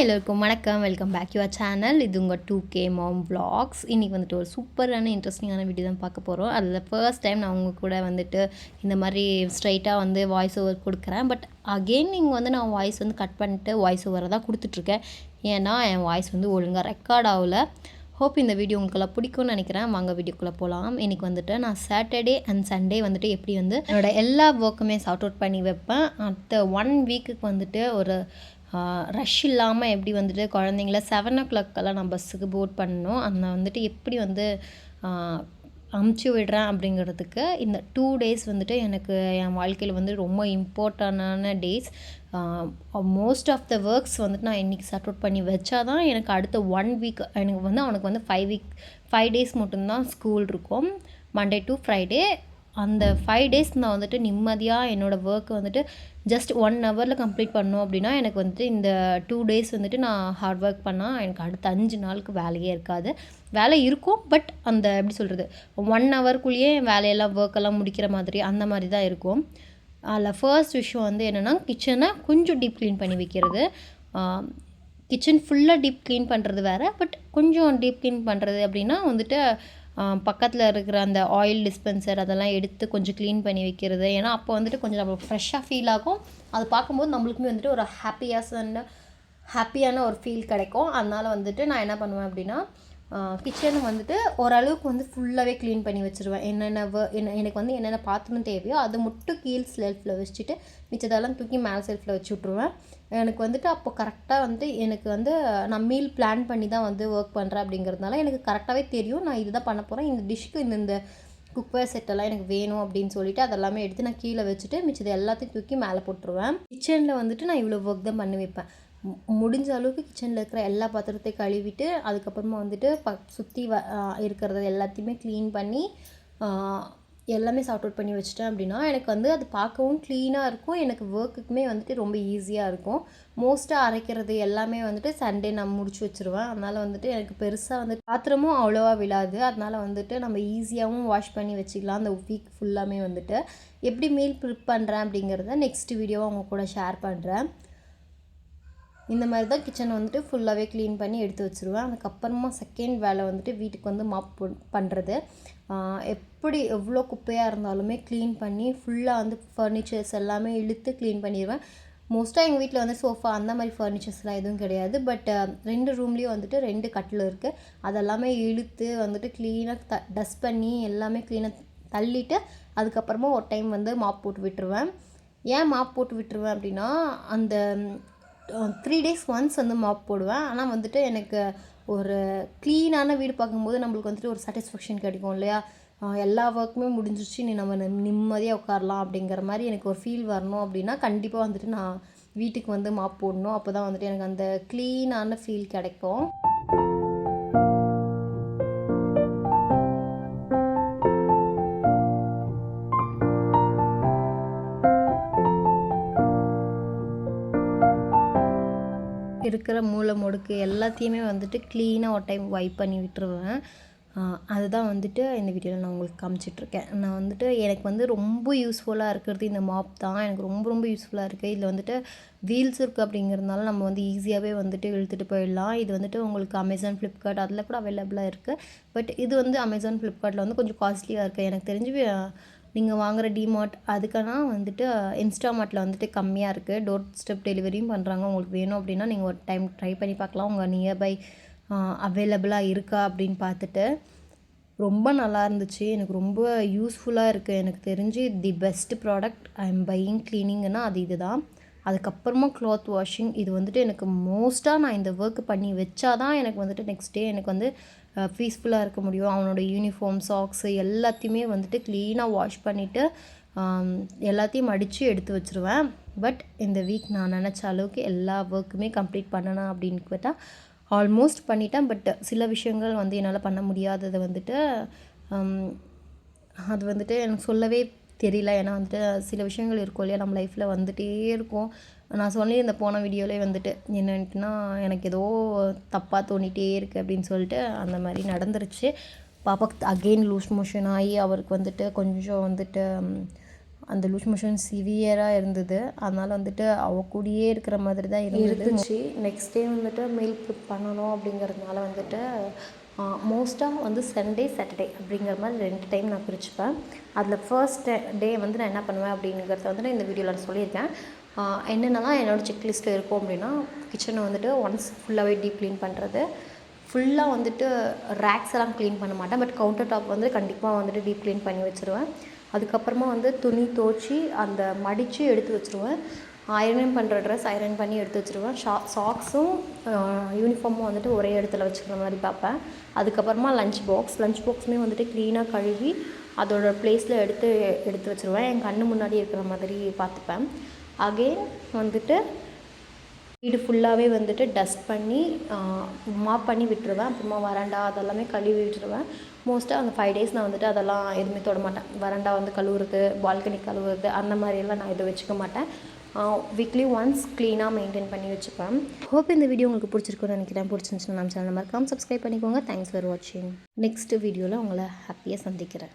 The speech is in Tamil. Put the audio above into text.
எல்லோருக்கும் வணக்கம். Welcome back your channel. இது உங்கள் 2K Mom Vlogs. இன்றைக்கி வந்துட்டு ஒரு சூப்பரான இன்ட்ரெஸ்டிங்கான வீடியோ தான் பார்க்க போகிறோம். அதில் ஃபர்ஸ்ட் டைம் நான் உங்கள் கூட வந்துட்டு இந்த மாதிரி ஸ்ட்ரைட்டாக வந்து வாய்ஸ் ஓவர் கொடுக்குறேன். பட் அகெயின் நீங்கள் வந்து நான் வாய்ஸ் வந்து கட் பண்ணிட்டு வாய்ஸ் ஓவரை தான் கொடுத்துட்ருக்கேன். ஏன்னா என் வாய்ஸ் வந்து ஒழுங்காக ரெக்கார்ட் ஆகலை. ஹோப் இந்த வீடியோ உங்களுக்கெல்லாம் பிடிக்கும்னு நினைக்கிறேன். வாங்க வீடியோக்குள்ளே போகலாம். இன்றைக்கி வந்துட்டு நான் சாட்டர்டே அண்ட் சண்டே வந்துட்டு எப்படி வந்து என்னோடய எல்லா ஒர்க்குமே சார்ட் அவுட் பண்ணி வைப்பேன். அடுத்த 1 வீக்குக்கு வந்துட்டு ஒரு ரஷ் இல்லாமல் எப்படி வந்துட்டு குழந்தைங்கள 7 o'clock நான் பஸ்ஸுக்கு போர்ட் பண்ணணும். அந்த வந்துட்டு எப்படி வந்து அமுச்சு விடுறேன் அப்படிங்கிறதுக்கு இந்த 2 days வந்துட்டு எனக்கு என் வாழ்க்கையில் வந்து ரொம்ப இம்பார்ட்டண்டான days. Most of the works வந்துட்டு நான் இன்றைக்கி சார்ட் அவுட் பண்ணி வச்சா தான் எனக்கு அடுத்த 1 வீக் எனக்கு வந்து அவனுக்கு வந்து 5 days மட்டும்தான் ஸ்கூல் இருக்கும், மண்டே டு ஃப்ரைடே. அந்த 5 days நான் வந்துட்டு நிம்மதியாக என்னோடய ஒர்க்கு வந்துட்டு ஜஸ்ட் 1 hour கம்ப்ளீட் பண்ணோம் அப்படின்னா எனக்கு வந்துட்டு இந்த 2 days வந்துட்டு நான் ஹார்ட் ஒர்க் பண்ணால் எனக்கு அடுத்த 5 நாளுக்கு வேலையே இருக்காது. வேலை இருக்கும், பட் அந்த எப்படி சொல்கிறது 1 hourக்குள்ளேயே வேலையெல்லாம் ஒர்க்கெல்லாம் முடிக்கிற மாதிரி அந்த மாதிரி தான் இருக்கும். அதில் ஃபர்ஸ்ட் விஷயம் வந்து என்னென்னா கிச்சனை கொஞ்சம் டீப் க்ளீன் பண்ணி வைக்கிறது. கிச்சன் ஃபுல்லாக டீப் க்ளீன் பண்ணுறது வேறு, பட் கொஞ்சம் டீப் க்ளீன் பண்ணுறது அப்படின்னா வந்துட்டு பக்கத்தில் இருக்கிற அந்த ஆயில் டிஸ்பென்சர் அதெல்லாம் எடுத்து கொஞ்சம் க்ளீன் பண்ணி வைக்கிறது. ஏன்னா அப்போ வந்துட்டு கொஞ்சம் நம்மளுக்கு ஃப்ரெஷ்ஷாக ஃபீல் ஆகும். அது பார்க்கும்போது நம்மளுக்குமே வந்துட்டு ஒரு ஹாப்பியான ஒரு ஃபீல் கிடைக்கும். அதனால் வந்துட்டு நான் என்ன பண்ணுவேன் அப்படின்னா கிச்சனை வந்துட்டு ஓரளவுக்கு வந்து ஃபுல்லாகவே க்ளீன் பண்ணி வச்சுருவேன். எனக்கு வந்து என்னென்ன பாத்திரம் தேவையோ அது மட்டும் கீழ் செல்ஃபில் வச்சுட்டு மிச்சதெல்லாம் தூக்கி மேலே செல்ஃபில் வச்சு விட்ருவேன். எனக்கு வந்துட்டு அப்போ கரெக்டாக வந்து எனக்கு வந்து நான் மீல் பிளான் பண்ணி தான் வந்து ஒர்க் பண்ணுறேன். அப்படிங்கிறதுனால எனக்கு கரெக்டாகவே தெரியும் நான் இதுதான் பண்ண போகிறேன், இந்த டிஷ்க்கு இந்த குக்வேர் செட்டெல்லாம் எனக்கு வேணும் அப்படின்னு சொல்லிட்டு அதெல்லாமே எடுத்து நான் கீழே வச்சுட்டு மிச்சது எல்லாத்தையும் தூக்கி மேலே போட்டுருவேன். கிச்சனில் வந்துட்டு நான் இவ்வளோ ஒர்க் தான் பண்ணி வைப்பேன். முடிஞ்ச அளவுக்கு கிச்சனில் இருக்கிற எல்லா பாத்திரத்தையும் கழுவிட்டு அதுக்கப்புறமா வந்துட்டு சுற்றி இருக்கிறது எல்லாத்தையுமே க்ளீன் பண்ணி எல்லாமே சார்ட் அவுட் பண்ணி வச்சிட்டேன் அப்படின்னா எனக்கு வந்து அது பார்க்கவும் க்ளீனாக இருக்கும். எனக்கு ஒர்க்குக்குமே வந்துட்டு ரொம்ப ஈஸியாக இருக்கும். மோஸ்ட்டாக அரைக்கிறது எல்லாமே வந்துட்டு சண்டே நான் முடிச்சு வச்சுருவேன். அதனால் வந்துட்டு எனக்கு பெருசாக வந்து பாத்திரமும் அவ்வளோவா விழாது. அதனால் வந்துட்டு நம்ம ஈஸியாகவும் வாஷ் பண்ணி வச்சுக்கலாம். அந்த வீக் ஃபுல்லாமே வந்துட்டு எப்படி மீல் ப்ரிப் பண்ணுறேன் அப்படிங்கிறத நெக்ஸ்ட் வீடியோவை அவங்க கூட ஷேர் பண்ணுறேன். இந்த மாதிரி தான் கிச்சனை வந்துட்டு ஃபுல்லாகவே க்ளீன் பண்ணி எடுத்து வச்சுருவேன். அதுக்கப்புறமா செகண்ட் வேலை வந்துட்டு வீட்டுக்கு வந்து மாப் பண்ணுறது. எவ்வளோ குப்பையாக இருந்தாலுமே க்ளீன் பண்ணி ஃபுல்லாக வந்து ஃபர்னிச்சர்ஸ் எல்லாமே இழுத்து க்ளீன் பண்ணிடுவேன். மோஸ்ட்டாக எங்கள் வீட்டில் வந்து சோஃபா அந்த மாதிரி ஃபர்னிச்சர்ஸ்லாம் எதுவும் கிடையாது. பட் 2 ரூம்லேயும் வந்துட்டு 2 கட்டில் இருக்குது. அதெல்லாமே இழுத்து வந்துட்டு க்ளீனாக டஸ்ட் பண்ணி எல்லாமே க்ளீனாக தள்ளிவிட்டு அதுக்கப்புறமா ஒரு டைம் வந்து மாப் போட்டு விட்டுருவேன். ஏன் மாப் போட்டு விட்டுருவேன் அப்படின்னா அந்த 3 days ஒன்ஸ் வந்து மாப் போடுவேன். ஆனால் வந்துட்டு எனக்கு ஒரு க்ளீனான வீடு பார்க்கும்போது நம்மளுக்கு வந்துட்டு ஒரு சாட்டிஸ்ஃபேக்ஷன் கிடைக்கும் இல்லையா. எல்லா ஒர்க்குமே முடிஞ்சிச்சு, நீ நம்ம நிம்மதியாக உட்காரலாம் அப்படிங்கிற மாதிரி எனக்கு ஒரு ஃபீல் வரணும் அப்படின்னா கண்டிப்பாக வந்துட்டு நான் வீட்டுக்கு வந்து மாப் போடணும். அப்போ தான் வந்துட்டு எனக்கு அந்த க்ளீனான ஃபீல் கிடைக்கும். இருக்கிற மூளை முடுக்கு எல்லாத்தையுமே வந்துட்டு க்ளீனாக ஒரு டைம் வைப் பண்ணி விட்டுருவேன். அதுதான் வந்துட்டு இந்த வீடியோவில் நான் உங்களுக்கு காமிச்சிட்ருக்கேன். நான் வந்துட்டு எனக்கு வந்து ரொம்ப யூஸ்ஃபுல்லாக இருக்கிறது இந்த மாப் தான். எனக்கு ரொம்ப ரொம்ப யூஸ்ஃபுல்லாக இருக்குது. இதில் வந்துட்டு வீல்ஸ் இருக்குது அப்படிங்கிறதுனால நம்ம வந்து ஈஸியாகவே வந்துட்டு இழுத்துட்டு போயிடலாம். இது வந்துட்டு உங்களுக்கு அமேசான், ஃப்ளிப்கார்ட் அதில் கூட அவைலபிளாக இருக்குது. பட் இது வந்து அமேசான், ஃப்ளிப்கார்ட்டில் வந்து கொஞ்சம் காஸ்ட்லியாக இருக்குது. எனக்கு தெரிஞ்சு நீங்கள் வாங்குகிற டிமார்ட் அதுக்கான வந்துட்டு இன்ஸ்டாமார்ட்டில் வந்துட்டு கம்மியாக இருக்குது. டோர் ஸ்டெப் டெலிவரியும் பண்ணுறாங்க. உங்களுக்கு வேணும் அப்படின்னா நீங்கள் ஒரு டைம் ட்ரை பண்ணி பார்க்கலாம். உங்கள் நியர்பை அவைலபிளாக இருக்கா அப்படின்னு பார்த்துட்டு. ரொம்ப நல்லா இருந்துச்சு. எனக்கு ரொம்ப யூஸ்ஃபுல்லாக இருக்குது. எனக்கு தெரிஞ்சு the best product I am buying க்ளீனிங்னா அது இது தான். அதுக்கப்புறமா க்ளாத் வாஷிங். இது வந்துட்டு எனக்கு மோஸ்ட்டாக நான் இந்த ஒர்க் பண்ணி வச்சா தான் எனக்கு வந்துட்டு நெக்ஸ்ட் டே எனக்கு வந்து பீஸ்ஃபுல்லாக இருக்க முடியும். அவனோட யூனிஃபார்ம், சாக்ஸு எல்லாத்தையுமே வந்துட்டு க்ளீனாக வாஷ் பண்ணிவிட்டு எல்லாத்தையும் மடித்து எடுத்து வச்சுருவேன். பட் இந்த வீக் நான் நினச்ச அளவுக்கு எல்லா ஒர்க்குமே கம்ப்ளீட் பண்ணணும் அப்படின்னு கேட்டால் ஆல்மோஸ்ட் பண்ணிட்டேன். பட் சில விஷயங்கள் வந்து என்னால் பண்ண முடியாததை வந்துட்டு அது வந்துட்டு எனக்கு சொல்லவே தெரியல. ஏன்னா வந்துட்டு சில விஷயங்கள் இருக்கும் இல்லையா நம்ம லைஃப்பில் வந்துகிட்டே இருக்கும். நான் சொல்லியிருந்த போன வீடியோவிலே வந்துட்டு என்னன்ட்டுனா எனக்கு ஏதோ தப்பாக தோணிகிட்டே இருக்குது அப்படின்னு சொல்லிட்டு அந்த மாதிரி நடந்துருச்சு. பாப்பாக்கு அகெயின் லூஸ் மோஷன் ஆகி அவருக்கு வந்துட்டு கொஞ்சம் வந்துட்டு அந்த லூஸ் மோஷன் சிவியராக இருந்தது. அதனால் வந்துட்டு அவ கூடயே இருக்கிற மாதிரி தான் இருந்துச்சு. நெக்ஸ்ட் டே வந்துட்டு மீல் ப்ரிப் பண்ணணும் அப்படிங்கிறதுனால வந்துட்டு மோஸ்ட்டாக வந்து சண்டே சாட்டர்டே அப்படிங்கிற மாதிரி 2 டைம் நான் பிரிச்சுப்பேன். அதில் ஃபர்ஸ்ட் டே வந்து நான் என்ன பண்ணுவேன் அப்படிங்கிறத வந்து நான் இந்த வீடியோவில் நான் சொல்லியிருக்கேன். என்னென்னலாம் என்னோடய செக்லிஸ்ட்டில் இருக்கும் அப்படின்னா, கிச்சனை வந்துட்டு ஒன்ஸ் ஃபுல்லாகவே டீப் க்ளீன் பண்ணுறது, ஃபுல்லாக வந்துட்டு ரேக்ஸ் எல்லாம் க்ளீன் பண்ண மாட்டேன், பட் கவுண்டர் டாப் வந்து கண்டிப்பாக வந்துட்டு டீப் க்ளீன் பண்ணி வச்சுருவேன். அதுக்கப்புறமா வந்து துணி துவச்சி அந்த மடித்து எடுத்து வச்சுருவேன். ஐரன் பண்ணுற ட்ரெஸ் ஐரன் பண்ணி எடுத்து வச்சுருவேன். சாக்ஸும் யூனிஃபார்மும் வந்துட்டு ஒரே இடத்துல வச்சுக்கிற மாதிரி பார்ப்பேன். அதுக்கப்புறமா லஞ்ச் பாக்ஸுமே வந்துட்டு க்ளீனாக கழுவி அதோட ப்ளேஸில் எடுத்து வச்சுருவேன். என் கண்ணு முன்னாடி இருக்கிற மாதிரி பார்த்துப்பேன். அகெயின் வந்துட்டு வீடு ஃபுல்லாகவே வந்துட்டு டஸ்ட் பண்ணி மாப் பண்ணி விட்டுருவேன். அப்புறமா வராண்டா அதெல்லாமே கழுவி விட்டுருவேன். மோஸ்ட்டாக அந்த 5 days நான் வந்துட்டு அதெல்லாம் எதுவுமே தொட மாட்டேன். வராண்டா வந்து கழுவுறது, பால்கனி கழுவுறது அந்த மாதிரியெல்லாம் நான் எதுவும் வச்சுக்க மாட்டேன். வீக்லி ஒன்ஸ் க்ளீனாக மெயின்டைன் பண்ணி வச்சுப்பேன். ஹோப் இந்த வீடியோ உங்களுக்கு பிடிச்சிருக்குன்னு நினைக்கிறேன். பிடிச்சிருந்துச்சுன்னா நம்ம சேனல் மறக்காமல் சப்ஸ்கிரைப் பண்ணிக்கோங்க. தேங்க்ஸ் ஃபார் வாட்சிங். நெக்ஸ்ட் வீடியோவில் உங்களை ஹாப்பியாக சந்திக்கிறேன்.